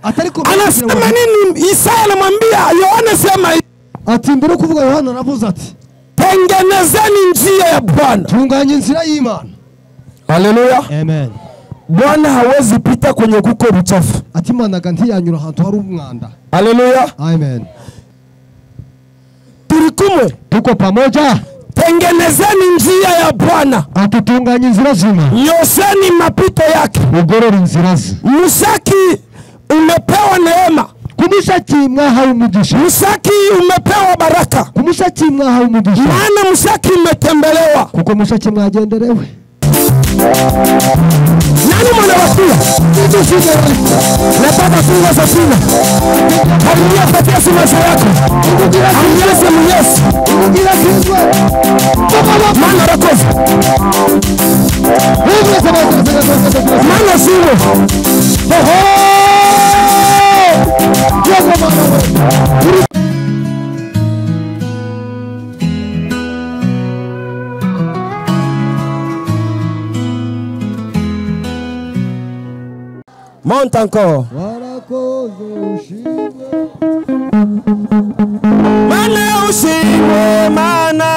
Anasema nini? Isaya anamwambia Yohana sema ati mbere kuvuga Yohana aravuze ati tengenezeni njia ya Bwana. Tunganye inzira y'Imana. Haleluya. Amen. Bwana hawezi pita kwenye kuko uchafu. Ati Imana ganti yanyura ahantu hari umwanda. Haleluya. Amen. Tulikumwe. Tuko pamoja. Tengenezeni njia ya Bwana. Atutunganye inzira zima. Nyosheni mapito yake. Ugorora inzira ze. Musaki umepewa neema. Kumushaki mwahawe umugisha. Musaki umepewa baraka. Kumushaki mwahawe umugisha. Maana Musaki umetembelewa. Kuko Mushaki mwagenderewe. Nani mwana wasia? Nataka funga safina. Halilia patia simasha yako. Haliaze mnyesi. Mana rakoza. Mana siwe. Monte encore. Mana ushimwe mana,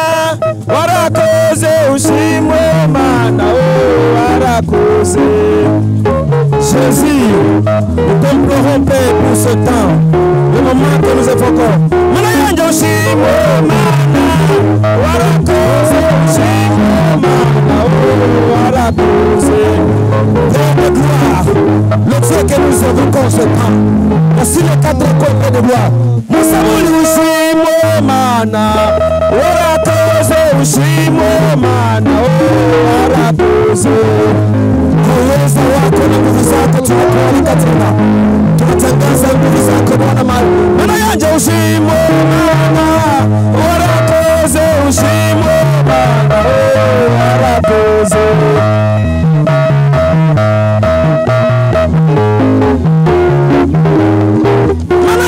warakoze ushimwe mana, oh warakoze. Jésus, nous t'implorons Père pour ce temps, le moment que nous évoquons. Mana yanja ushimwe mana, warakoze ushimwe mana, oh warakoze. Père de gloire, le Dieu que nous évoquons ce temps, voici les 4 côtés de gloire. Musamuli ushimwe mana, warakoze ushimwe mana, oh warakoze. Uweza wako na nguvu zako tunakualika tena, tunatangaza nguvu zako Bwana mali. Mana yanja ushimwe mana, warakoze ushimwe mana, oh warakoze. Mana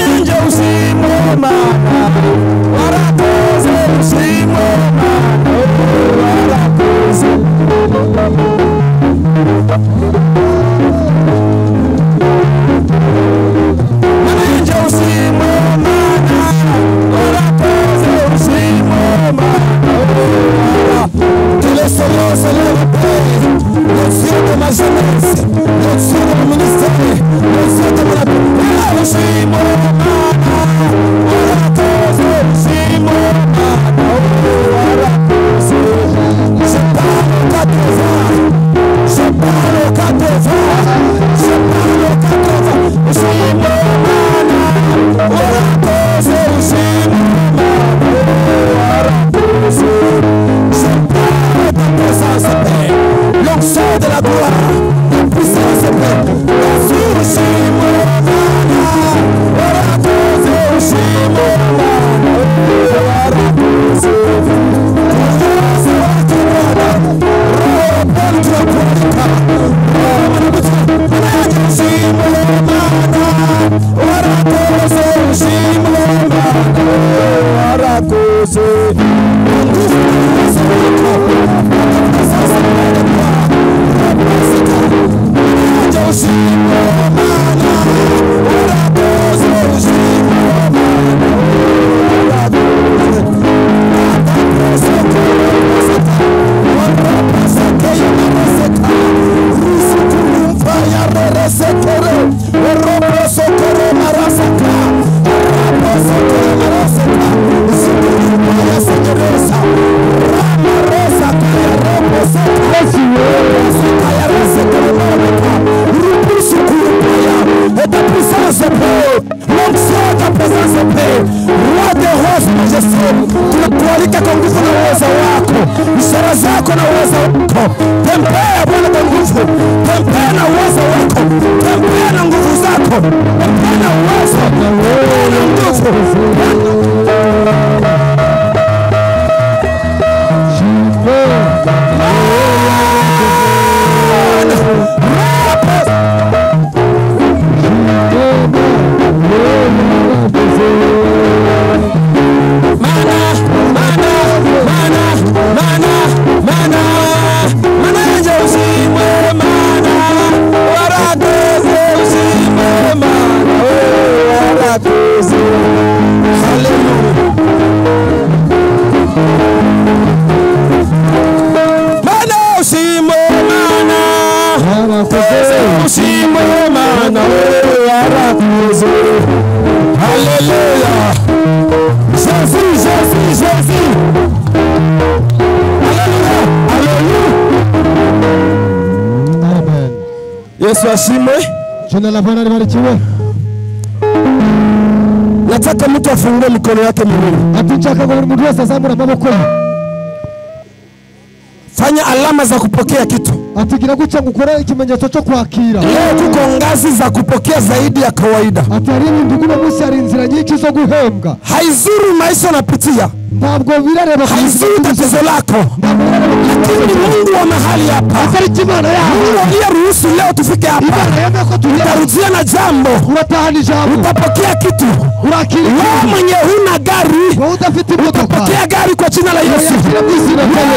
warakoze. Hallelujah. Mana ushimwe mana, warakoze. Ushimwe mana, warakoze. Hallelujah. Jésus, Jésus, Jésus. Hallelujah. Hallelujah. Amen. Yesu ashimwe. Jina la Bwana libarikiwe. Nataka mtu afungue mikono yake miwili. Atutaka kwa mtu wese zamura maboko. Fanya alama za kupokea kitu. Atigira guca gukora ikimenyetso cyo kwakira. Leo tuko ngazi za kupokea zaidi ya kawaida. Atari ndugu na musi ari inzira nyinshi zo guhembwa. Haizuru maisha unapitia. Ntabwo birareba haizuru tatizo lako. Lakini Mungu wa mahali hapa. Atari kimana ya. Mungu aliyeruhusu leo tufike hapa. Utarudia na jambo. Uratahani jambo. Utapokea kitu. Urakiri. Wewe mwenye huna gari. Wewe utafiti motoka. Utapokea gari kwa jina la Yesu. Wewe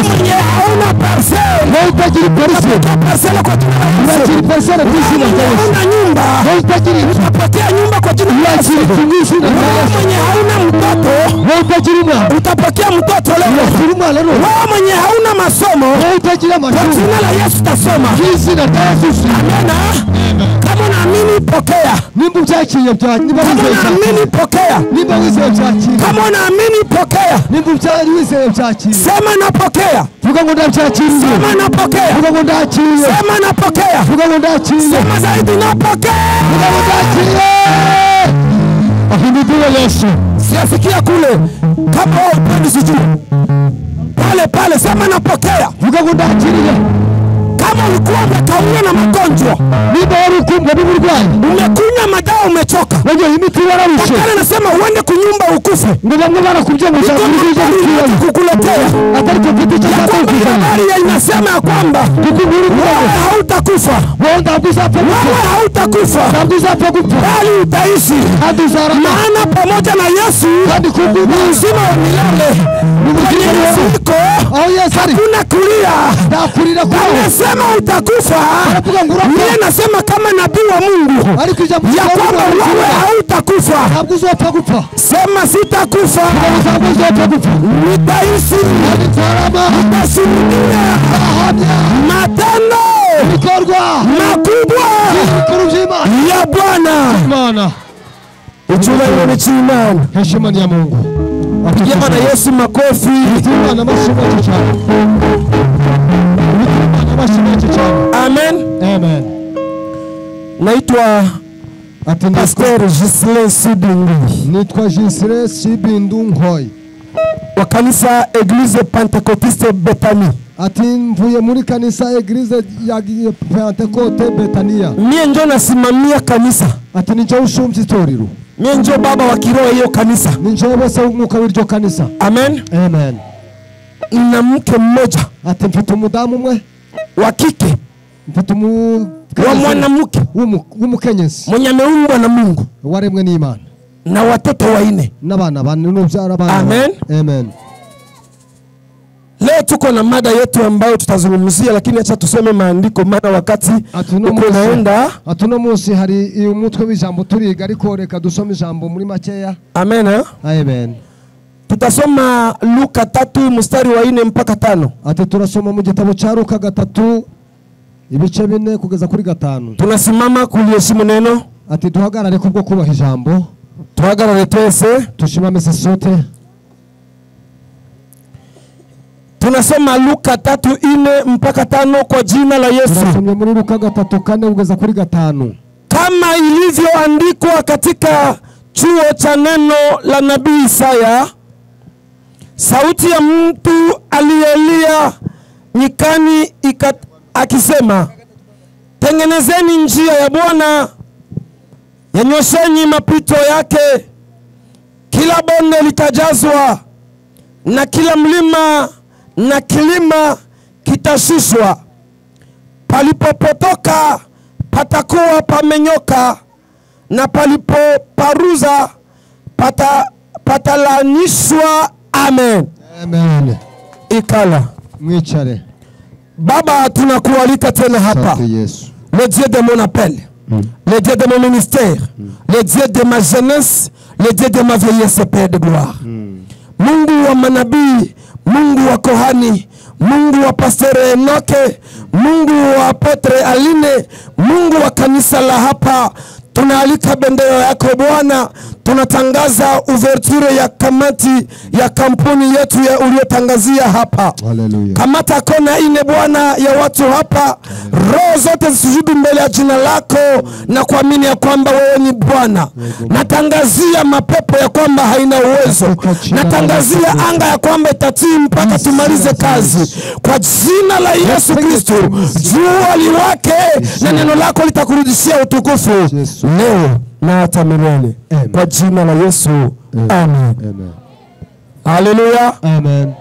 mwenye hauna parcel. Wewe utajiri parcel. Parcel kwa jina la Yesu. Utajiri parcel kwa jina la Yesu. Hauna nyumba. Wewe utajiri. Utapokea nyumba kwa jina la Yesu. Wewe mwenye hauna mtoto. Wewe utajiri mwana. Utapokea mtoto leo. Wewe mwenye hauna masomo. Wewe utajiri masomo. Kwa jina la Yesu utasoma. Jina la Yesu. Amen. Kama unaamini pokea. Nimba uchachiye byaje. Nimba unaamini pokea. Nimba wizeye byachiye. Kama unaamini pokea. Nimba wizeye byachiye. Sema napokea. Vuga ngo ndachiye. Sema napokea. Vuga ngo ndachiye. Sema napokea. Vuga ngo ndachiye. Sema zaidi napokea. Vuga ngo ndachiye. Ahimidiwe Yesu. Siasikia kule. Kama upande sijui. Pale sema napokea. Vuga ngo ndachiye. Kama ulikuwa umekaumia na magonjwa, niba wari ukumva n'uburwayi, umekunywa madawa umechoka, wewe imiti wararushe, daktari anasema uende kunyumba ukufe, ngo bamwe barakubye ngo kukuletea atari cyo kiti cha kukufa. Habari inasema ya kwamba wewe hautakufa, wewe hautakufa, bali utaishi, maana pamoja na Yesu uzima wa milele. Hakuna kulia. Anasema utakufa. Yeye anasema kama nabii wa Mungu ya kwamba wewe hautakufa. Sema sitakufa. Nitaishi. Nitashuhudia matendo makubwa ya Bwana. Uchungaji ni chimani. Heshima ni ya Mungu. Apigie Bwana Yesu makofi. Na mashimo chana. Amen. Amen. Naitwa Pastor Gislin Sibindu. Nitwa Gislin Sibindu Nkoi. Wa kanisa Eglise Pentecôtiste Bethany. Ati mvuye muri kanisa Eglise ya Pentecote Bethania. Mie ndio nasimamia kanisa. Ati ni njoo ushumzi itorero. Mie ndio baba wa kiroho hiyo kanisa. Ni njoo bose umwuka w'iryo kanisa. Amen. Amen. Na mke mmoja. Ati mfite umudamu umwe wa kike. Mfite wa mwanamke w'umukenyezi. Mwenye ameumbwa na Mungu. Waremwe n'Imana. Na watoto 4. N'abana 4 n'ubyara bana. Amen. Amen. Leo tuko na mada yetu ambayo tutazungumzia, lakini acha tusome maandiko maana wakati uko naenda. Atuno munsi hari umutwe w'ijambo turiga ariko reka dusome ijambo muri makeya. Amen. Amen. Tutasoma Luka 3 mstari wa 4 mpaka 5. Ati turasoma mu gitabo cha Luka 3 ibice 4 kugeza kuri 5. Tunasimama kuliheshimu neno. Ati duhagarare kubwo kubaha ijambo. Tuhagarare twese. Tushimame sote. Tunasoma Luka 3:4 mpaka 5 kwa jina la Yesu. Tunasoma muri Luka 3:4 kugeza kuri 5. Kama ilivyoandikwa katika chuo cha neno la nabii Isaya, sauti ya mtu aliyelia nyikani akisema, tengenezeni njia ya Bwana, yanyosheni mapito yake. Kila bonde litajazwa na kila mlima na kilima kitashushwa. Palipopotoka patakuwa pamenyoka, na palipoparuza patalanishwa. Amen. Amen. Ikala. Mwichare. Baba, tunakualika tena hapa. Yesu. Le Dieu de mon appel. le Dieu de mon ministère, le Dieu de ma jeunesse, le Dieu de ma vieillesse, Père de gloire. Mungu wa manabii, Mungu wa kohani, Mungu wa Pastor Enoke, Mungu wa Apotre Aline, Mungu wa kanisa la hapa, tunaalika bendera yako Bwana. Tunatangaza ouverture ya kamati ya kampuni yetu ya uliotangazia hapa. Hallelujah. Kamata kona ine Bwana ya watu hapa. Roho zote zisujudu mbele ya jina lako na kuamini ya kwamba wewe ni Bwana. Natangazia mapepo ya kwamba haina uwezo. Natangazia anga ya kwamba itatii mpaka tumalize kazi. Kwa jina la Yesu Kristo, jua liwake na neno lako litakurudishia utukufu leo na hata milele. Kwa jina la Yesu. Amen. Haleluya. Amen.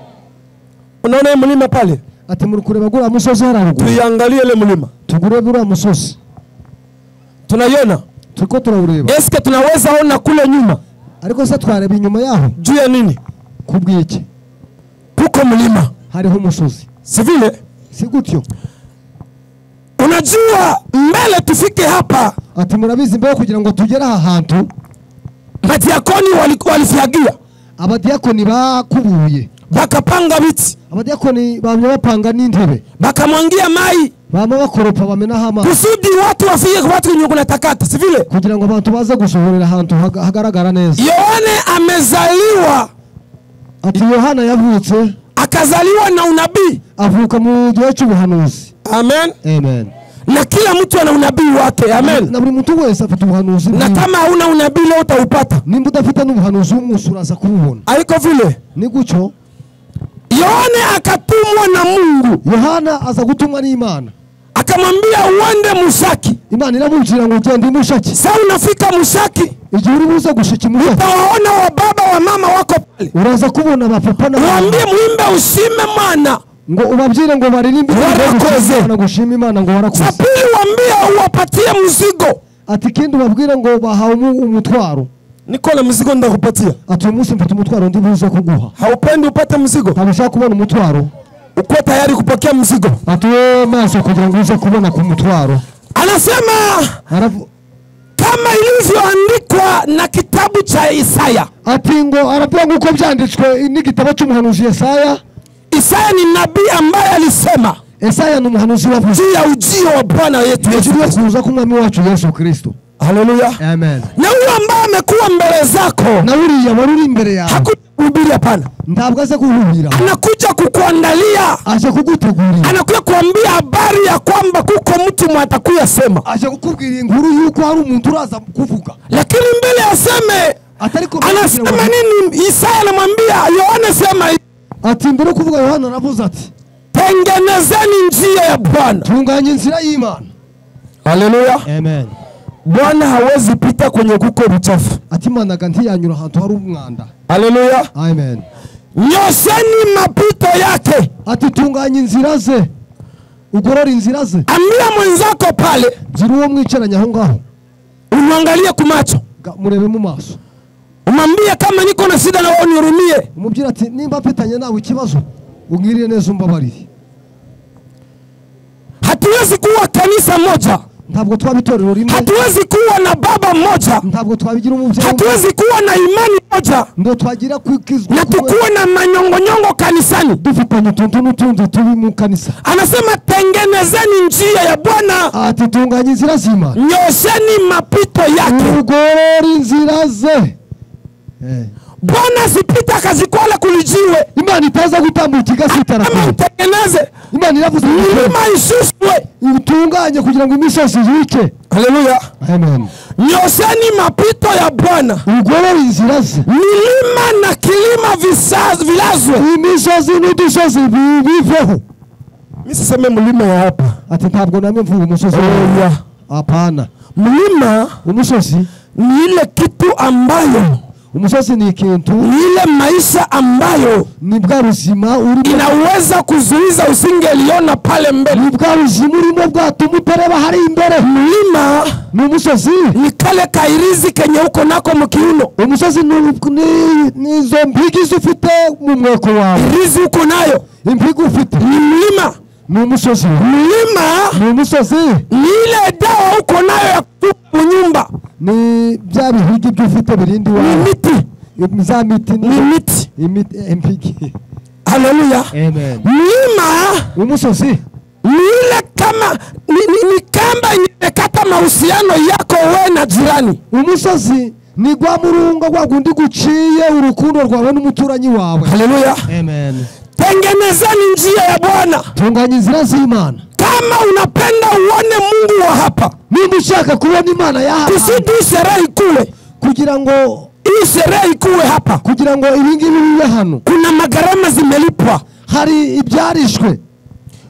Unaona mlima pale? Ati muri kureba gura musozi hararugo. Tuiangalie ile mlima. Tugure bura musozi. Tunaiona? Tuko turawureba. Eske tunaweza ona kule nyuma? Ariko se twareba inyuma yaho. Juu ya nini? Kubwiki. Kuko mlima. Hariho umusozi. Si vile? Si gutyo. Unajua mbele tufike hapa. Ati murabizi mbere kugira ngo tugere aha hantu. Madiakoni walifyagia. Abadiakoni bakubuye. Bakapanga biti. Abadiakoni bamye bapanga n'intebe. Bakamwangia mai. Bama bakoropa bamena hama. Kusudi watu wafike kwa watu nyuko na takata, si vile? Kugira ngo abantu baze gusohorera ahantu hagaragara neza. Yohane amezaliwa. Ati Yohana yavutse. Akazaliwa na unabii. Avuka mu gihe cy'ubuhanuzi. Amen. Amen. Na kila mtu ana unabii wake. Amen. Na buri muntu wese afite ubuhanuzi. Na kama huna unabii leo utaupata. Nimba udafite n'ubuhanuzi umusuraza kububona. Aliko vile. Ni gucyo. Yohane akatumwa na Mungu. Yohana aza gutumwa n'Imana. Akamwambia uende Mushaki. Imana iramubwira ngo ugende Mushaki. Sasa unafika Mushaki. Igihe uri buze gushika Mushaki. Utaona wa baba wa mama wako pale. Uraza kubona abapapa na waambie muimbe ushime Mana. Ngo ubabwire ngo baririmbe warakoze na gushima Imana ngo warakoze. Sapili waambie uwapatie mzigo. Ati kindi ubabwire ngo bahawe umutwaro. Niko na mzigo ndakupatia. Ati umunsi mfite umutwaro ndi buze kuguha. Haupendi upate mzigo? Ntabashaka kubona umutwaro. Uko tayari kupokea mzigo? Ati wewe maso kugira ngo uze kubona ku mutwaro. Anasema kama ilivyoandikwa na kitabu cha Isaya. Ati ngo aravuga uko byanditswe n'igitabo cy'umuhanuzi Yesaya. Isaya ni nabii ambaye alisema. Isaya ni umuhanuzi wavuze ya ujio wa Bwana wetu Yesu kuza kumwami wacu Yesu Kristo. Haleluya. Amen. Na huyo ambaye amekuwa mbele zako. Na uriya wari imbere yawe. Hakuhubiri hapana. Ntabwo aza kuhubira. Anakuja kukuandalia. Aje kugutegurira. Anakuja kuambia habari ya kwamba kuko mtu mwatakuya sema. Aje kukubwira inkuru yuko hari umuntu uraza kuvuga. Lakini mbele aseme. Anasema nini? Isaya anamwambia Yohana sema. Ati mbere kuvuga Yohana anavuze ati tengenezeni njia ya Bwana. Tunganye inzira y'Imana. Haleluya. Amen. Bwana hawezi pita kwenye kuko buchafu. Ati Imana ganti yanyura ahantu hari umwanda. Haleluya. Amen. Nyosheni mapito yake. Ati tunganye inzira ze. Ugorora inzira ze. Ambia mwenzako pale. Ziri uwo mwicaranye aho ngaho. Umwangalie ku macho. Murebe mu maso. Umwambie kama niko na shida na wewe nihurumie. Umubwira ati nimba mfitanye nawe ikibazo ungirire neza umbabarire. Hatuwezi kuwa kanisa moja. Ntabwo twabitorero rimwe. Hatuwezi kuwa na baba mmoja. Ntabwo twabigira umubyeyi. Hatuwezi kuwa na imani moja. Ndo twagira kwikizwa. Na tukuwe na manyongonyongo kanisani. Dufitanye utuntu n'utundi turi mu kanisa. Anasema tengenezeni njia ya Bwana. Ati tunganye inzira z'Imana. Nyosheni mapito yake. Ugorora inzira ze. Bwana sipita kazikwala kulijiwe. Imana itaza gutambuka igasitara. Tengeneze. Imana iravuze milima ishushwe. Utunganye kugira ngo imisozi yike. Haleluya. Amen. Nyosheni mapito ya Bwana. Ugorora inzira ze. Milima na kilima vilazwe. Imisozi n'udusozi biveho. Mimi siseme mlima ya hapa. Ati ntabwo namwe mvuga umusozi. Hapana. Mlima umusozi ni ile kitu ambayo umusozi ni ikintu ni ile maisha ambayo ni bwa buzima inaweza kuzuiza usingeliona pale mbele. Ni bwa buzima urimo bwatuma utareba hari imbere. Mlima ni umusozi ni kale kairizi kenye uko nako mukiuno. Umusozi ni zo mpigi ufite mu mweko wawe. Irizi uko nayo impigi ufite ni mlima. ni umusozi. Mlima ni umusozi. Ni ile dawa uko nayo ya kutupa nyumba. Ni bya bihigi by'ufite birindi wawe. Ni miti. Za miti. Ni miti. Impiki. Haleluya. Amen. Mlima umusozi. Ni ile kama ni kamba imekata mahusiano yako wewe na jirani. Umusozi ni gwa murunga gwa gundi guciye urukundo rwawe n'umuturanyi wawe. Haleluya. Amen. Tengenezeni njia ya Bwana. Tunganya inzira z'Imana. Kama unapenda uone Mungu wa hapa, mimi ushaka kubona Imana ya hapa, kusudi sherehe ikue, kugira ngo hii sherehe ikue hapa, kugira ngo ibingibi bibe hano, kuna magarama zimelipwa, hari ibyarishwe,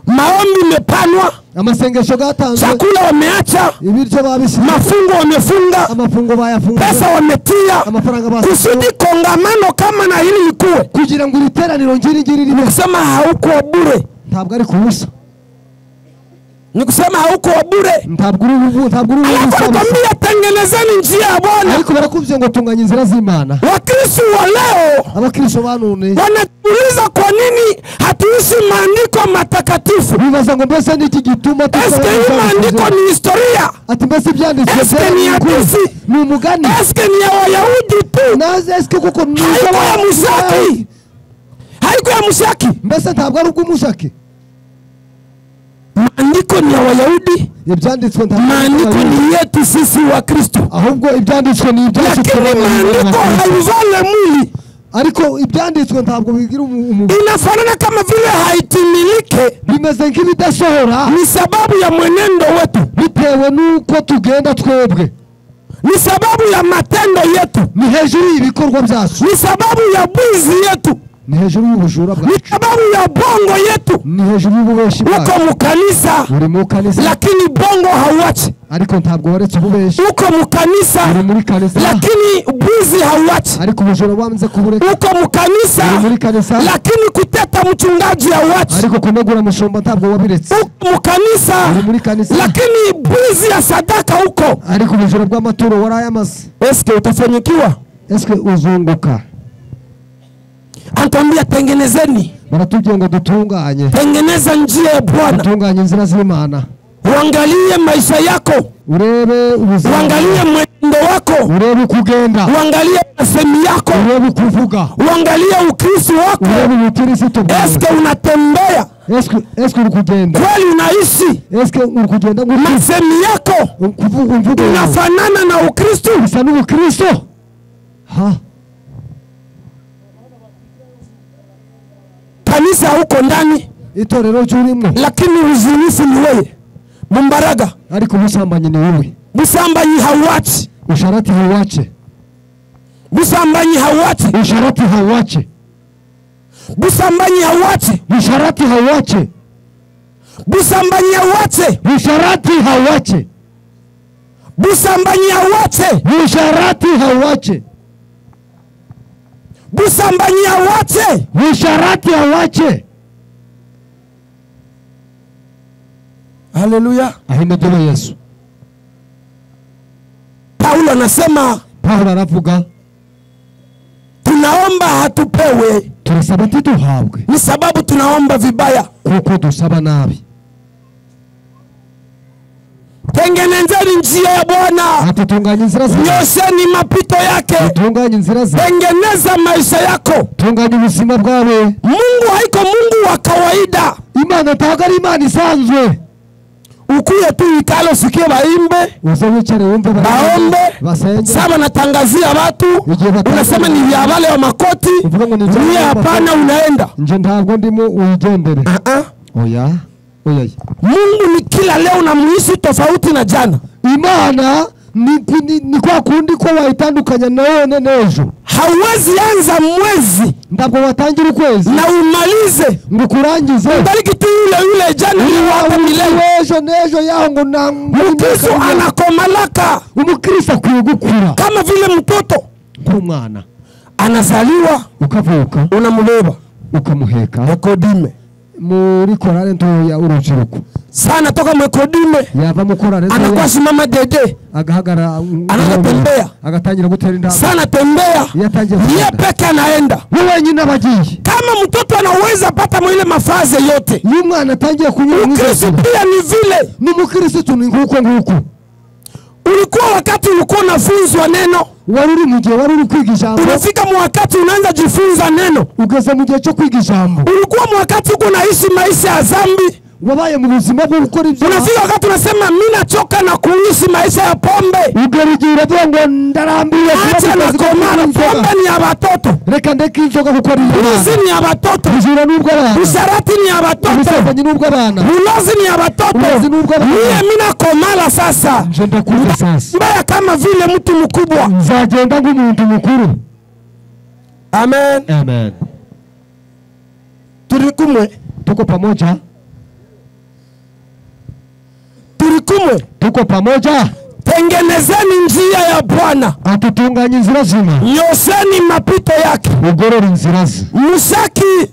maombi mepanwa, amasengesho gatanzwe, chakula wameacha, ibiryo babisi, mafungo wamefunga, amafungo bayafunga, pesa wametia, amafaranga basi, kusudi kongamano kama na hili likue, kugira ngo literaniro ngiri libe. Kusema hauko bure, ntabwo ari kubusa. ni kusema hauko bure, ntabwo uri bubu. Anakwambia tengenezeni njia ya Bwana. Ariko barakuvye ngo tunganya inzira z'Imana. Wakristo wa leo, abakristo banone, wanatuuliza kwa nini hatuishi maandiko matakatifu. Bibaza ngo mbese ni iki gituma eske hii maandiko ni historia? Ati mbese byanditswe eske ni hadithi? Ni umugani? Eske ni ya Wayahudi tu? Naze eske kuko ni haiko ya Mushaki? Haiko ya Mushaki? Mbese ntabwo ari ubw'Umushaki? Maandiko ni ya Wayahudi, ibyanditswe maandiko ni yetu sisi wa Kristo. Ahubwo ibyanditswe ni ibyacu. Lakini maandiko haivale mwili. Ariko ibyanditswe ntabwo bigira inafanana kama vile haitimilike, bimeze nk'ibidasohora. Ni sababu ya mwenendo wetu, bitewe nuko tugenda twebwe. Ni sababu ya matendo yetu, ni hejuru y'ibikorwa byacu. Ni sababu ya bwizi yetu, ni hejuru y'ubujura bwacu. Ni sababu ya bongo yetu, ni hejuru y'ububeshi bwacu. Uko mukanisa, uri mu kanisa, lakini bongo hauachi. Ariko ntabwo waretse ububeshi. Uko mukanisa, uri muri kanisa, lakini bwizi hauachi. Ariko ubujura bwamaze kubureka. Uko mukanisa, uri muri kanisa, lakini kuteta mchungaji hauachi. Ariko kunegura mushumba ntabwo wabiretse. Uko mukanisa, uri muri kanisa, lakini bwizi ya sadaka uko. Ariko ubujura bw'amaturo warayamaze. Eske utafanyikiwa? Eske uzunguka? Anatuambia tengenezeni. Baratubwiye ngo dutunganye. Tengeneza njia ya Bwana. Dutunganye inzira z'Imana. Uangalie maisha yako. Urebe ubuzima. Uangalie mwendo wako. Urebe kugenda. Uangalie masemi yako. Urebe kuvuga. Uangalie ukristo wako. Urebe ubukristo bwawe. Eske unatembea? Eske uri kugenda? Kweli unaishi? Eske uri kugenda ngo masemi yako kuvuga unafanana na ukristo? Bisa n'ubukristo? Ha? Kanisa huko ndani, itorero cyurimo, lakini uzinifu ni wewe. Mumbaraga, ariko musambanyi ni wewe. Musambanyi hauachi. Usharati hauache. Musambanyi hauachi. Usharati hauache. Musambanyi hauachi. Usharati hauache. Musambanyi hauache. Usharati hauache. Musambanyi hauache. Usharati hauache. Musambanyi hauache. Usharati hauache. Haleluya. Ahimediwe Yesu. Paulo anasema, Paulo anavuga, tunaomba hatupewe. Turasaba ntituhabwe. Ni sababu tunaomba vibaya. Kuko dusaba nabi. Tengenezeni njia ya Bwana. Atutunganya inzira ze. Nyosheni mapito yake. Tunganya inzira ze. Tengeneza maisha yako. Tunganya ubuzima bwawe. Mungu haiko Mungu wa kawaida. Imana ntabwo ari Imana isanzwe. Ukuye tu ikalo sikie baimbe. Uze wicare wumve baombe. Basenge. Saba natangazia watu. Unasema ni vya wale wa makoti. Ni hapana unaenda. Nje ntabwo ndimo uyigendere. Oya. Oya. Mungu ni kila leo na muishi tofauti na jana. Imana ni kwa kundi ko wayitandukanya none nejo. Hauwezi anza mwezi ndabwo watangira ukwezi na umalize ngo kurangize bariki tu yule jana ni wapa milele. Nejo yaho ngo na Mkristo anakomalaka. Umukristo akwiye gukura kama vile mtoto nk'umwana anazaliwa ukavuka unamubeba ukamuheka Nikodime muri korale ntoya urubyiruko sana toka mwekodime yava mu korale anakuwa simama dede agahagara anatembea agatangira gutera indabo sana tembea yeye peke anaenda wewe nyina bagiye kama mtoto anaweza pata mwile mafaze yote umwana atangiye kunyura Ukristo pia ni vile ni mukristo ni nguko ulikuwa wakati ulikuwa unafunzwa neno waruri muje waruri kwiga ijambo unafika mu wakati unaanza jifunza neno ugeze mu gihe cyo kwiga ijambo ulikuwa mu wakati uko naishi maisha ya dhambi wabaye mu buzima bwo gukora ibyo unafika wakati unasema mimi nachoka na kuishi maisha ya pombe ugerigira byango ndarambiye acha na komana pombe ni ya watoto reka ndeke inzoga gukora ulozi ni ya watoto ujira nubwo abana usharati ni ya watoto ubusambanyi nubwo abana ulozi ni ya watoto mimi nakomala sasa nje ndakuza sasa mbaya kama vile mtu mkubwa nzagenda nk'umuntu mukuru amen amen tulikumwe tuko pamoja tuko pamoja tengenezeni njia ya Bwana atutunganye inzira zima nyosheni mapito yake ugorora inzira ze Mushaki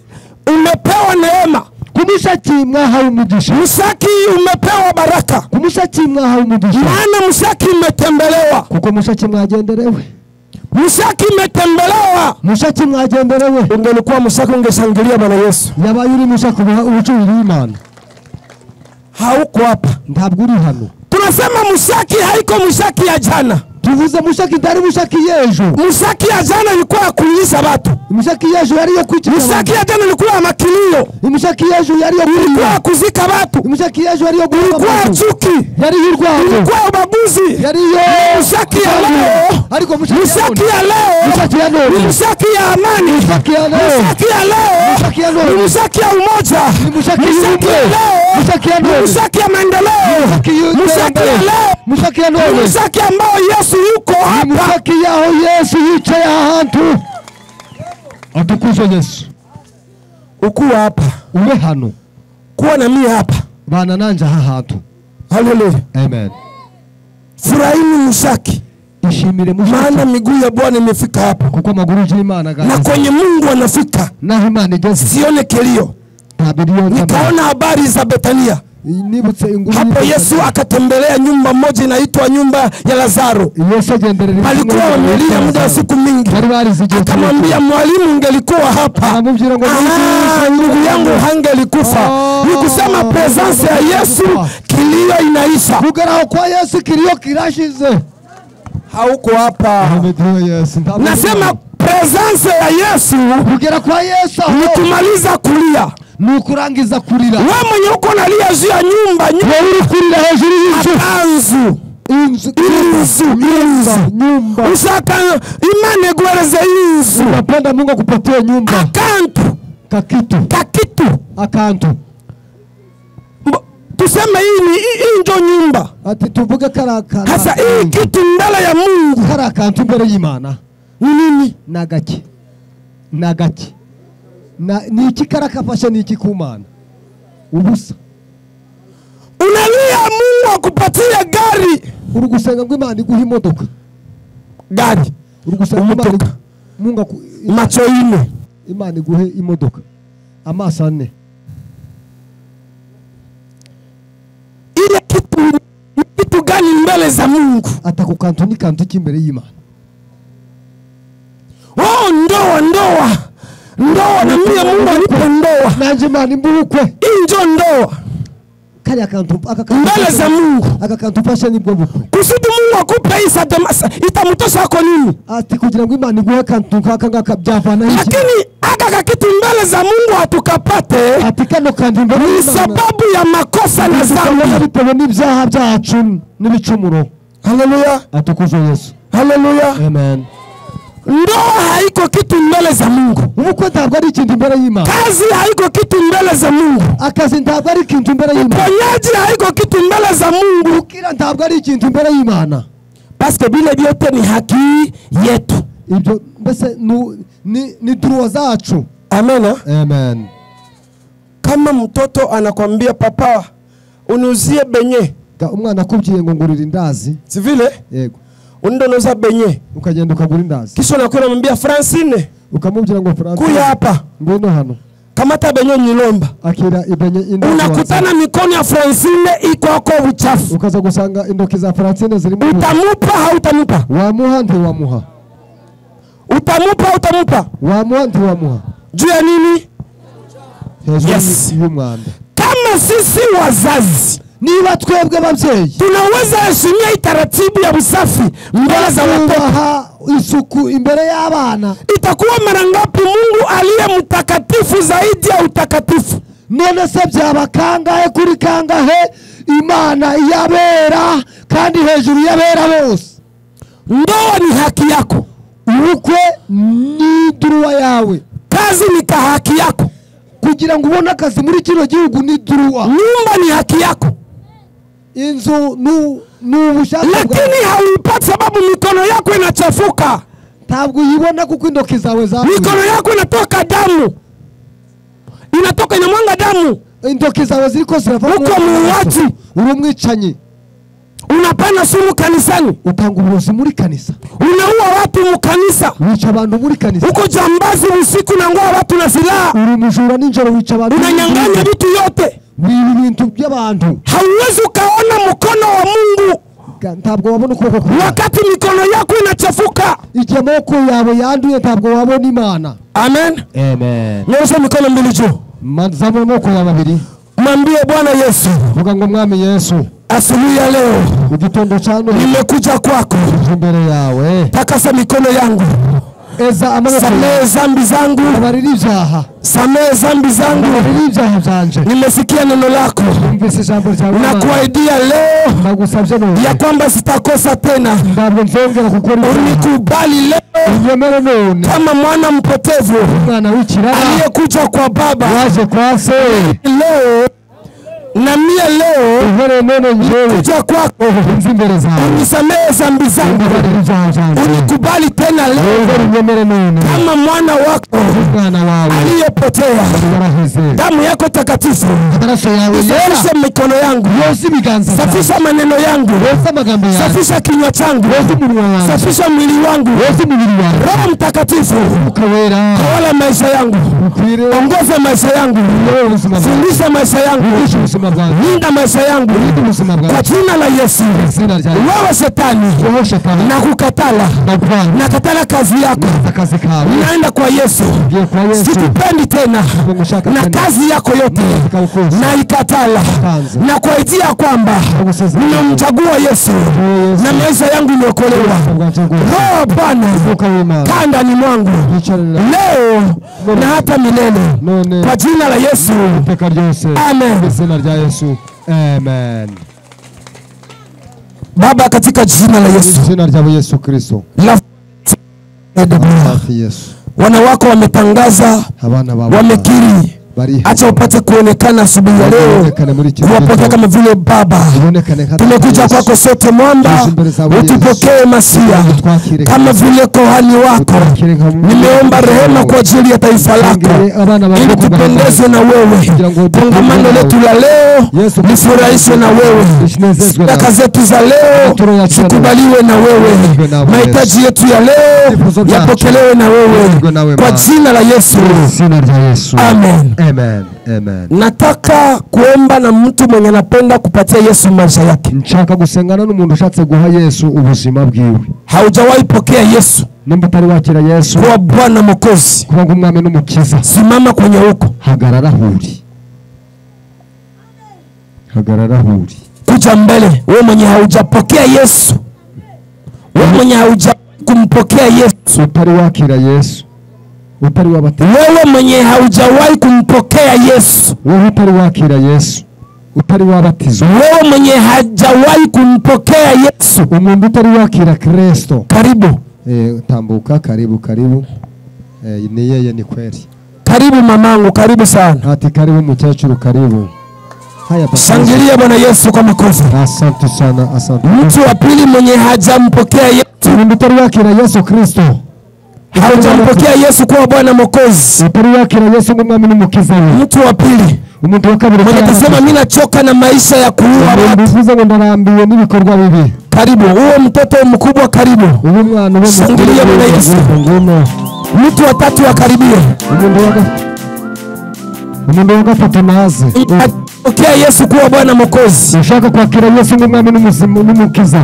umepewa neema Kumushaki mwahawe umugisha Mushaki umepewa baraka Kumushaki mwahawe umugisha maana Mushaki imetembelewa kuko Mushaki mwagenderewe Mushaki imetembelewa Mushaki mwagenderewe ungelikuwa Mushaki ungeshangilia Bwana Yesu yabaye uri Mushaki ubucuri Imana hauko hapa ntabwo uri hano tunasema Mushaki haiko Mushaki ya jana tuvuze Mushaki ndari Mushaki yejo Mushaki ya jana ilikuwa kuuliza watu Mushaki yejo yari yo kwikira Mushaki ya jana ilikuwa makilio Mushaki yejo yari yo ilikuwa kuzika watu Mushaki yejo yari yo ilikuwa chuki yari y'urwango ilikuwa ubaguzi yari yo Mushaki ya leo ariko Mushaki ya leo Mushaki ya leo Mushaki ya amani Mushaki ya leo Mushaki ya leo Mushaki ya leo Mushaki ya umoja Mushaki ya leo Mushaki ya leo Mushaki ya maendeleo Mushaki ya leo Mushaki ya leo Mushaki ambao Yesu yuko hapa Mushaki yaho Yesu yicaye ahantu atukuzwe Yesu ukuwa hapa ube hano kuwa na mimi hapa bana nanje ahantu haleluya amen furahini Mushaki ishimire Mushaki maana miguu ya Bwana imefika hapa kuko maguru y'Imana na kwenye Mungu anafika na Imana igeze sione kelio nikaona habari za Betania nibutse inguru hapo Yesu akatembelea nyumba moja inaitwa nyumba ya Lazaro Yesu agenderera alikuwa amelia muda wa siku mingi akamwambia mwalimu ungelikuwa hapa ndugu yangu hangelikufa nikusema presence ya Yesu kilio inaisha kugeraho kwa Yesu kilio kirashize hauko hapa nasema presence ya Yesu kugera kwa Yesu nikumaliza kulia nukurangiza kurira wewe mwenye uko nalia juu ya nyumba uri kurira hejuru y'inzu nyumba usaka imane gwereze inzu unapenda Mungu akupatie nyumba akantu tuseme hii ndio nyumba ati tuvuge karaka hasa hii kitu mbele ya Mungu karakantu mbele y'Imana nini nagaki na niki karakafasha niki kumana ubusa unalia Mungu akupatia gari uri gusenga ngo Imana iguhe imodoka gari uri gusenga Mungu macho ine Imana iguhe imodoka amaso ane ile kitu gani mbele za Mungu atakukantu ni kantu kimbere y'Imana oh ndoa na mimi Mungu anipe ndoa nanje Imana imbukwe injo ndoa kali akantu mbele za Mungu akakantu pasha ni bwo bukwe kusudi Mungu akupe isa itamutosha ako nini ati kugira ngo Imana iguhe kantu kakanga byavana iki lakini aka kitu mbele za Mungu atukapate ati kano kandi mbere ni sababu ya makosa na dhambi bitewe n'ibyaha byacu n'ibicumuro haleluya atukuzwe Yesu haleluya amen ndoa haiko kitu mbele za Mungu ubukwe ntabwo ari ikintu mbere y'Imana kazi haiko kitu mbele za Mungu akazi ntabwo ari ikintu mbere y'Imana uponyaji haiko kitu mbele za Mungu ukira ntabwo ari ikintu mbere y'Imana paske bile vyote ni haki yetu ibyo mbese ni droit zacu amen amen kama mtoto anakwambia papa unuzie benye umwana akubwiye ngo ngurira indazi si vile yego undonoza benye ukagenda ukagura indazi kisha nakwenda mwambia Francine ukamubwira ngo Francine kuya hapa ngwino hano kamata benyo nilomba. akira ibenye indoki Unakutana mikono ya Francine iko hako uchafu. ukaza gusanga indoki za Francine ziri mu Utamupa hautamupa? wamuha ndi wamuha Utamupa? wamuha ndi wamuha Juu ya nini? yes y'umwanda. Kama sisi wazazi Niba twebwe abavyeyi tunaweza heshimia itaratibu ya usafi mbele za watoto, isuku imbere y'abana, itakuwa mara ngapi Mungu aliye mtakatifu zaidi ya utakatifu? none se byaba kangahe kuri kangahe Imana yabera kandi hejuru yabera bose? Ndoa ni haki yako, ubukwe ni duruwa yawe, kazi ni haki yako, kugira ngo ubone akazi muri kino gihugu ni duruwa, nyumba ni haki yako, inzu n'ubushake, lakini hauipati sababu mikono yako inachafuka. Ntabwo uyibona kuko indoki zawe zawe, mikono yako inatoka damu, inamwanga damu, indoki zawe ziriko zirava uko muuaji, uri umwicanyi, unapana sumu kanisani, utanga uburozi muri kanisa, unaua watu mu kanisa, wica abantu muri kanisa, uko jambazi usiku na ngoa watu na silaha, uri mujura ninjoro wica abantu, unanyang'anya vitu yote, ibintu by'abantu. Hauwezi ukaona mkono wa Mungu ntabwo wabona ukuboko kwa wakati mikono yako inachafuka. igihe amaboko yawe yanduye ntabwo wabona Imana. Amen. Amen. Nyosha mikono mbili juu. Manzamo amaboko ya babiri. Mwambie Bwana Yesu, vuga ngo Mwami Yesu, asubuhi ya leo igitondo cyano nimekuja kwako, imbere yawe, takasa mikono yangu, eza amaboko, samehe zambi zangu, abariri ibyaha, samehe zambi zangu, abariri ibyaha byanje. Nimesikia neno lako, umvise ijambo ryawe, na kuahidia leo ndagusabye none ya kwamba sitakosa tena. Ndabwo nzongera gukora unikubali leo unyemere none kama mwana mpotevu, mwana w'ikirara aliyekuja kwa Baba, waje kwa se. Leo na mie leo uhere none njewe kuja kwako, nzimbere zawe, unisamehe zambi zangu, unikubali tena leo unyemere none kama mwana wako, mwana wawe aliyepotea. Damu yako takatifu safisha mikono yangu, safisha maneno yangu, safisha kinywa changu, safisha mwili wangu. Roho Mtakatifu tawala maisha yangu, ongoza maisha yangu, fundisha maisha yangu, linda maisha yangu kwa jina la Yesu. Wewe shetani na kukatala, nakatala kazi yako, naenda kwa Yesu, sikupendi tena na kazi yako yote na ikatala, na kuaidia kwamba nimemchagua Yesu na maisha yangu imeokolewa. Roho Bwana kaa ndani mwangu leo na hata milele kwa jina la Yesu. Amen. Amen. Baba, katika jina la Yesu, jina la Yesu Kristo, wana wako wametangaza, wamekiri, acha upate kuonekana asubuhi ya leo, kuwapokea kama vile Baba. Tumekuja kwako sote mwamba, utupokee Masia kama vile kohani wako. Nimeomba rehema kwa ajili ya taifa lako, ili tupendeze na wewe. Kongamano letu la leo lifurahishwe na wewe, sadaka zetu za leo zikubaliwe na wewe, mahitaji yetu ya leo yapokelewe na wewe kwa jina la Yesu. Amen. Amen. Amen. Nataka kuomba na mtu mwenye anapenda kupatia Yesu maisha yake. Nshaka gusengana n'umuntu ushatse guha Yesu ubuzima bwiwe. Haujawahi pokea Yesu, nimba utari wakira Yesu kwa Bwana Mwokozi, kuba ng'umwami n'umukiza, simama kwenye huko, hagarara huri, hagarara huri, kuja mbele. Wewe mwenye haujapokea Yesu, wewe mwenye haujakumpokea Yesu, utari wakira Yesu, utari wabatizwa, wewe mwenye haujawahi kumpokea Yesu, wewe utari wakira Yesu, utari wabatizwa, wewe mwenye hajawahi kumpokea Yesu, umuntu utari wakira Kristo, karibu tambuka, karibu ni yeye, ni kweli. Karibu mamangu, karibu sana. Ati karibu mchachuru, karibu. Haya basi, shangilia Bwana Yesu kwa makofi. Asante sana, asante. Mtu wa pili mwenye hajampokea Yesu, umuntu utari wakira Yesu Kristo, haujampokea Yesu kwa Bwana Mwokozi, utari wakira Yesu ng'umwami n'umukiza we. Mtu wa pili, umuntu wa kabiri mwenye kusema mimi nachoka na maisha ya kuua watu, bivuze ngo ndarambiwe n'ibikorwa bibi. Karibu. Huo mtoto mkubwa, karibu. Uyu mwana we, shangilia Bwana Yesu. Mtu wa tatu akaribia. umuntu wa gatatu naze pokea Yesu kuwa Bwana Mwokozi. Ushaka kwakira Yesu ng'umwami n'umukiza.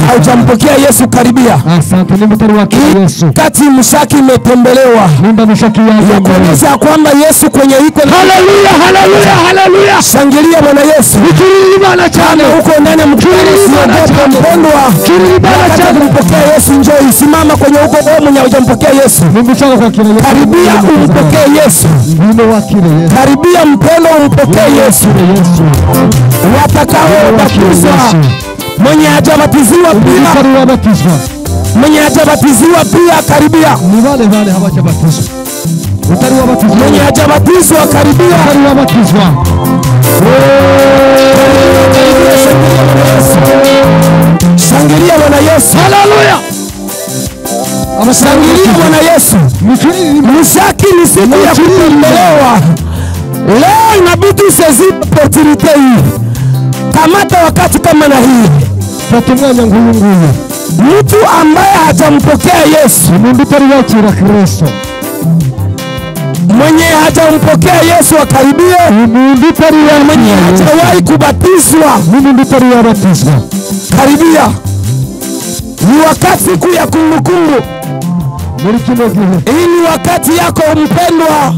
Haujampokea Yesu, karibia. Asante. Ni mtari wa Yesu. Kati mshaki imetembelewa. Nimba mshaki yangu. Kuonyesha kwamba Yesu kwenye iko. Haleluya, haleluya, haleluya. Shangilia Bwana Yesu. Kirili bana chane. Huko ndani mkutano siogopa mpendwa. Kirili bana chane. Mpokea Yesu, njoo simama kwenye huko wewe mwenye hujampokea Yesu. Nimeshaka kwakira Yesu. Karibia umpokee Yesu. Ndio wakile Yesu. Karibia mpendwa umpokee Yesu. Watakao batizwa. Mwenye hajabatiziwa pia. Mwenye hajabatiziwa pia karibia. Ni wale hawajabatizwa. Utari wabatizwa. Mwenye hajabatizwa karibia. Utari wabatizwa. Shangilia Bwana Yesu. Haleluya. Shangilia Bwana Yesu. Mshaki ni siku ya kutembelewa. Leo inabidi usezi opportunity hii. Kamata wakati kama na hii. Tatumanya nguyu. Mtu ambaye hajampokea Yesu, mundu tari wakira Kristo. Mwenye hajampokea Yesu akaribie. Mundu tari wa mwenye hajawahi kubatizwa. Mundu tari wa batizwa. Karibia. Ni wakati siku ya kumbukumbu. Hii ni wakati yako mpendwa.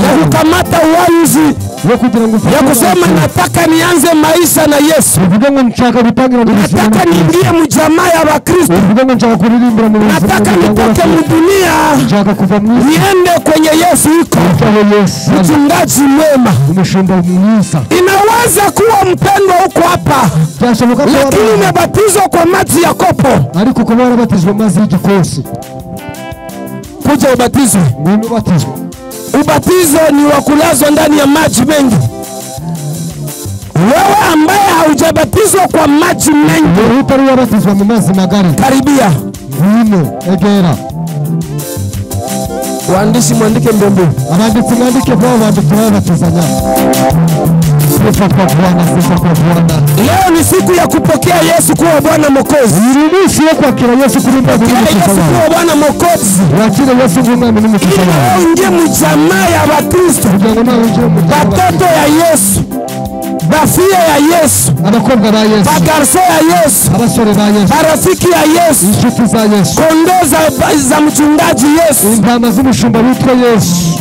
Ya kukamata uamuzi. Ya kusema nataka nianze maisha na Yesu. Nataka niingie mjamaa ya Wakristo. Nataka nitoke mdunia. Niende kwenye Yesu iko. Mchungaji mwema. Inaweza kuwa mpendwa huko hapa. Lakini umebatizwa kwa maji ya kopo. Kuja ubatizo. Ubatizo ni wa kulazwa ndani ya maji mengi. Wewe ambaye haujabatizwa kwa maji mengi, karibia. Egera. Waandishi mwandike mbombo. Abanditsi mwandike kwa batizanya. Sifa kwa Bwana. Leo ni siku ya kupokea Yesu kuwa Bwana Mwokozi. Niruhusu kwa kila Yesu kulimba kuwa Bwana Mwokozi. Wakile Yesu ng'umwami n'umukiza wawe. Ingie mjamaa ya Wakristo. Batoto ya Yesu. Bafia ya Yesu. Abakobwa ba Yesu. Bagarso ya Yesu. Abasore ba Yesu. Barafiki ya Yesu. Inshuti za Yesu. Kondoo za mchungaji Yesu. Intama z'umushumba witwa Yesu.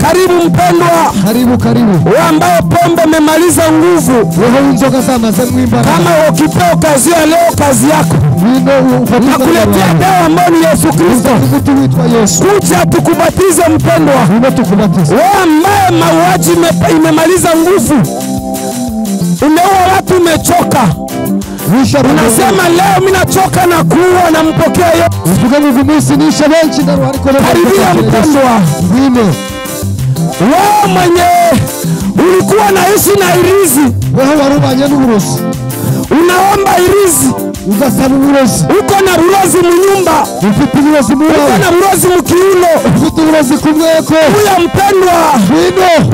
Karibu mpendwa. Karibu. Wewe ambaye pombe umemaliza nguvu. Wewe unzoka zamaze mwimba. Kama ukipewa kazi ya leo, kazi yako. Nakuletea dawa ambayo ni Yesu Kristo. Kuja tukubatize mpendwa. Wewe ambaye mauaji imemaliza nguvu. Umeua watu, umechoka. Unasema leo mimi nachoka na kuua na mpokea Yesu. Karibia mpendwa. Wewe mwenye ulikuwa naishi na irizi. Wewe warubanye n'uburozi. Unaomba irizi. Ugasaba uburozi. Uko na burozi mu nyumba. Ufite uburozi mu nyumba. Uko na burozi mu kiuno. Ufite uburozi ku mweko. Huyo mpendwa.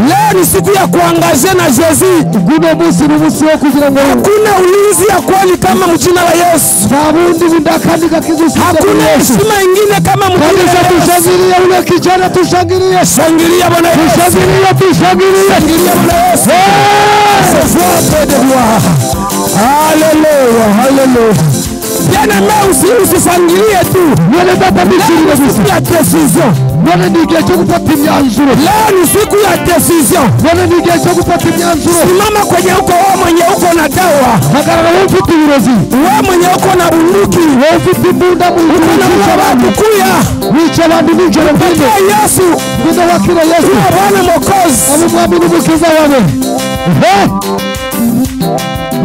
Leo ni siku ya kuangaje na Yesu. Guno munsi ni munsi wo kugira ngo hakuna ulinzi ya kweli kama mjina la Yesu. Sabundi bindakandika kizusi. Hakuna heshima nyingine kama mjina la Yesu. Tushangilie ule kijana, tushangilie. Shangilia Bwana Yesu. Tushangilie Bwana Yesu. Hallelujah. Yana usisangilie tu. Wale baba mishiri na siku ya decision. Wale nigeje kupata myanzuro. Leo ni siku ya decision. Wale nigeje kupata myanzuro. Simama kwenye huko wewe mwenye uko na dawa. Hagarara wewe ufite uburozi. Wewe mwenye uko na bunduki. Wewe ufite imbunda mu watu kuya. Wicha bandu nijoro mbinde. Yesu. Kuza wakira Yesu. Bwana Mwokozi. Amumwami n'umukiza wawe.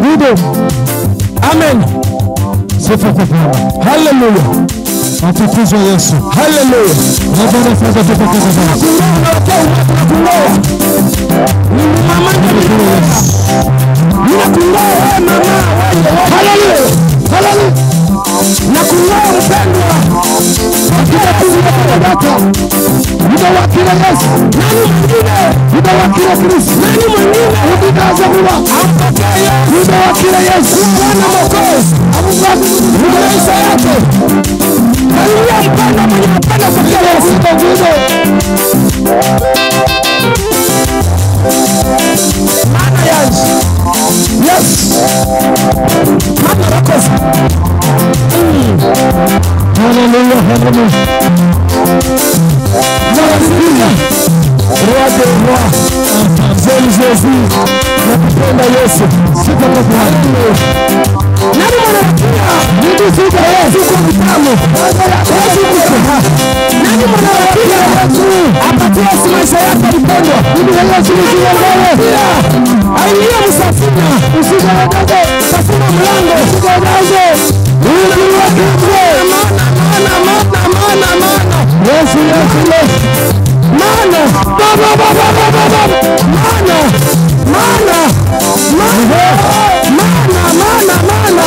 Nido. Amen. Sifa kwa Bwana. Hallelujah. Atukuzwe Yesu. Hallelujah. Na Bwana sasa tupokeze Bwana. Mama Hallelujah. Hallelujah. Na kungoa mpendwa. Kila kuzibata. Unawakila Yesu. Nani mwingine? Unawakila Kristo. Nani mwingine? Unaweza kuwa. Ampokea. Unawakila Yesu. Bwana Mwokozi. Amumwami maisha yake. Haleluya mpendwa mwenye mpenda kwa Yesu. Roi des rois, j'aime Jésus, nakupenda Yesu, sifa kwa Bwana. Nani mwanawakia? Nini sifa Yesu kwa mtamu? Nani mwanawakia? Apatia Yesu maisha yako mpendwa. Nini Yesu mziongowe? Aingia msafina, usigonaje, safina mlango, usigonaje. Mana. Yesu. Mana.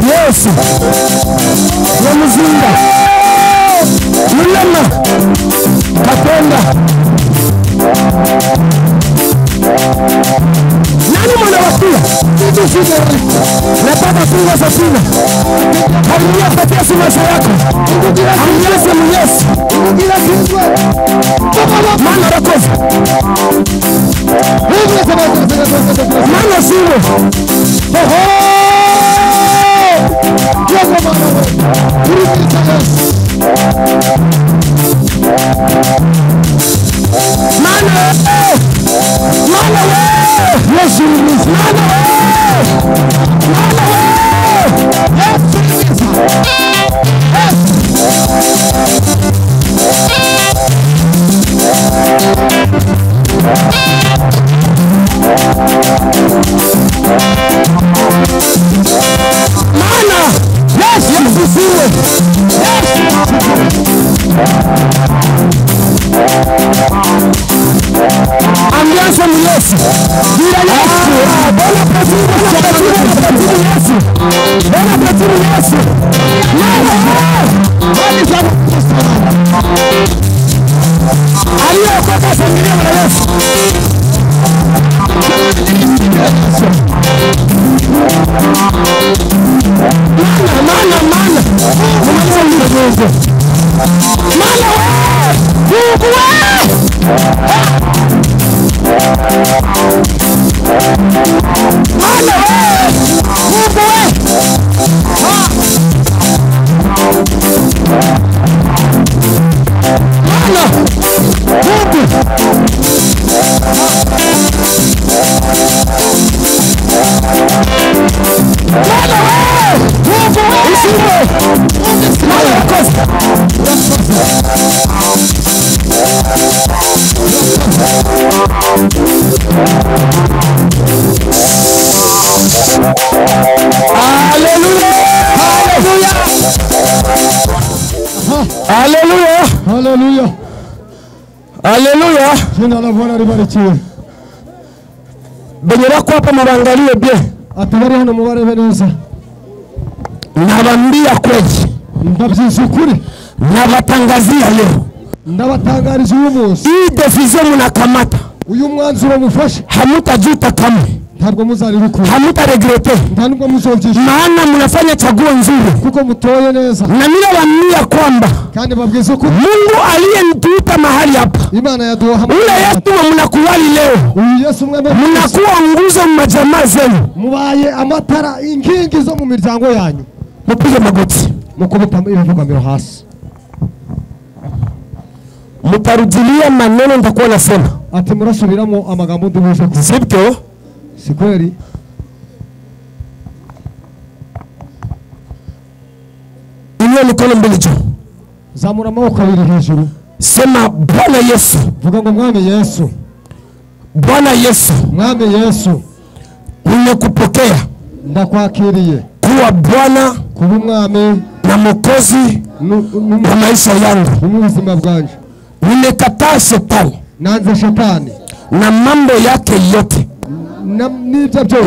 Yesu yamuzinga mulema kapenda. Nani mwanawakia? Nataka funga safina. Haliya patia simasha yako. Haliyaze Yesu. Mana rakoza. Mana siwe. Ambiance mu Yesu. Bila Yesu. Bona patini Yesu. Bona patini Yesu. Wali jabu kusema. Aliyokoka familia ya Yesu. Mana. Unaweza ndio. Mana Mungu Haleluya. Jina la Bwana libarikiwe. Benyera kwa hapa mubangalie bien. Atubari hano mubarebe neza. Nabambia kweli. Ndabyizukuri. Nabatangazia leo. Ndabatangarije uyu munsi. Hii decision munakamata. Uyu mwanzuro mufashe. Hamutajuta kamwe. Ntabwo muzaribukura. Hamutaregrete. Ntabwo muzonjisha. Maana mnafanya chaguo nzuri. Kuko mutoye neza. Na ninawaambia kwamba kandi babwize ko Mungu aliyenituita mahali hapa. Imana yaduha. Ule Yesu mnakuwali leo. Uyu Yesu mweme. Mnakuwa nguzo mu majamaa zenu. Mubaye amatara inkingi zo mu miryango yanyu. Mupige magoti. Mukubita ibivugamiro hasi. Mutarudilia maneno nitakuwa nasema. Ati murasubiramo amagambo ndubuje. Sibyo? Si kweli. Inua mikono mbele juu. Zamura amaboko abiri hejuru. Sema Bwana Yesu. Vuga ngo Mwami Yesu. Bwana Yesu. Mwami Yesu. Nimekupokea. Ndakwakiriye. Kuwa Bwana, kuba Mwami na Mwokozi wa maisha yangu. Ubuzima bwanjye. Nimekataa shetani. Nanze shetani. Na mambo yake yote.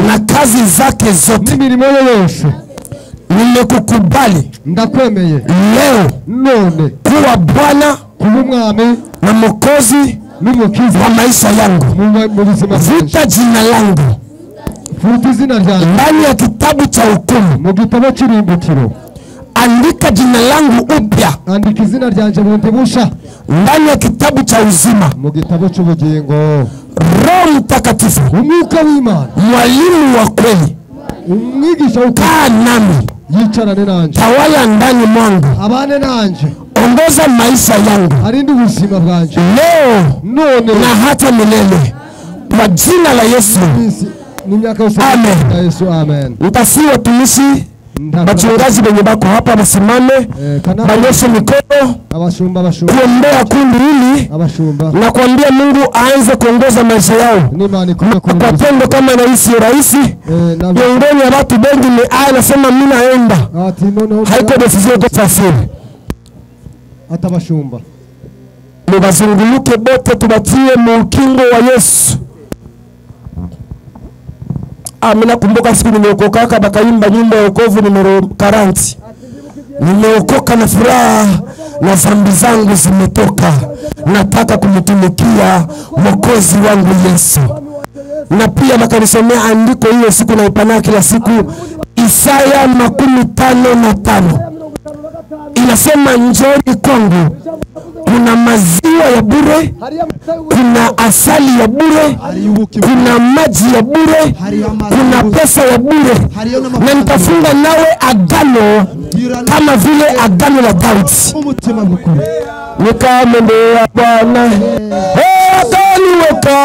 Na kazi zake zote. N'imirimo yose. Nimekukubali. Ndakwemeye. Leo none kuwa Bwana, kuba Mwami na Mwokozi wa maisha yangu. Vuta jina langu futa izina ryanjye ndani ya kitabu cha hukumu, mu gitabo cy'irimbukiro. Andika jina langu upya, andika izina ryanjye bundi busha ndani ya kitabu cha uzima, mu gitabo cy'ubugingo. Roho Mtakatifu, umwuka w'Imana, mwalimu wa kweli, umwigisha kaa nami, yicarane nanjye, tawala ndani mwangu, abane nanjye, ongoza maisha yangu arinde ubuzima bwanjye leo none na hata milele, kwa jina la Yesu. N'imyaka yose. Amen. Yesu, amen. Mtasi watumishi wachungaji wenye bako hapa wasimame, banyoshe mikono kuombea kundi hili na kuambia Mungu aanze kuongoza maisha yao kwa tendo kama na hisi rahisi. Miongoni ya watu wengi ni anasema mimi naenda, haiko decision kwa fasiri. Atabashumba mubazunguluke bote, tubatie mukingo wa Yesu. Amina. Kumbuka siku nimeokoka bakaimba nyimbo ya wokovu numero 40. Nimeokoka na furaha na dhambi zangu zimetoka. Nataka kumtumikia Mwokozi wangu Yesu. Na pia bakanisomea andiko hiyo siku na ipana kila siku, Isaya 55:5. Inasema njoni kwangu, kuna maziwa ya bure, kuna asali ya bure, kuna maji ya bure, kuna pesa ya bure, na nitafunga nawe agano kama vile agano la Daudi. Nikamwambia Bwana, ataniweka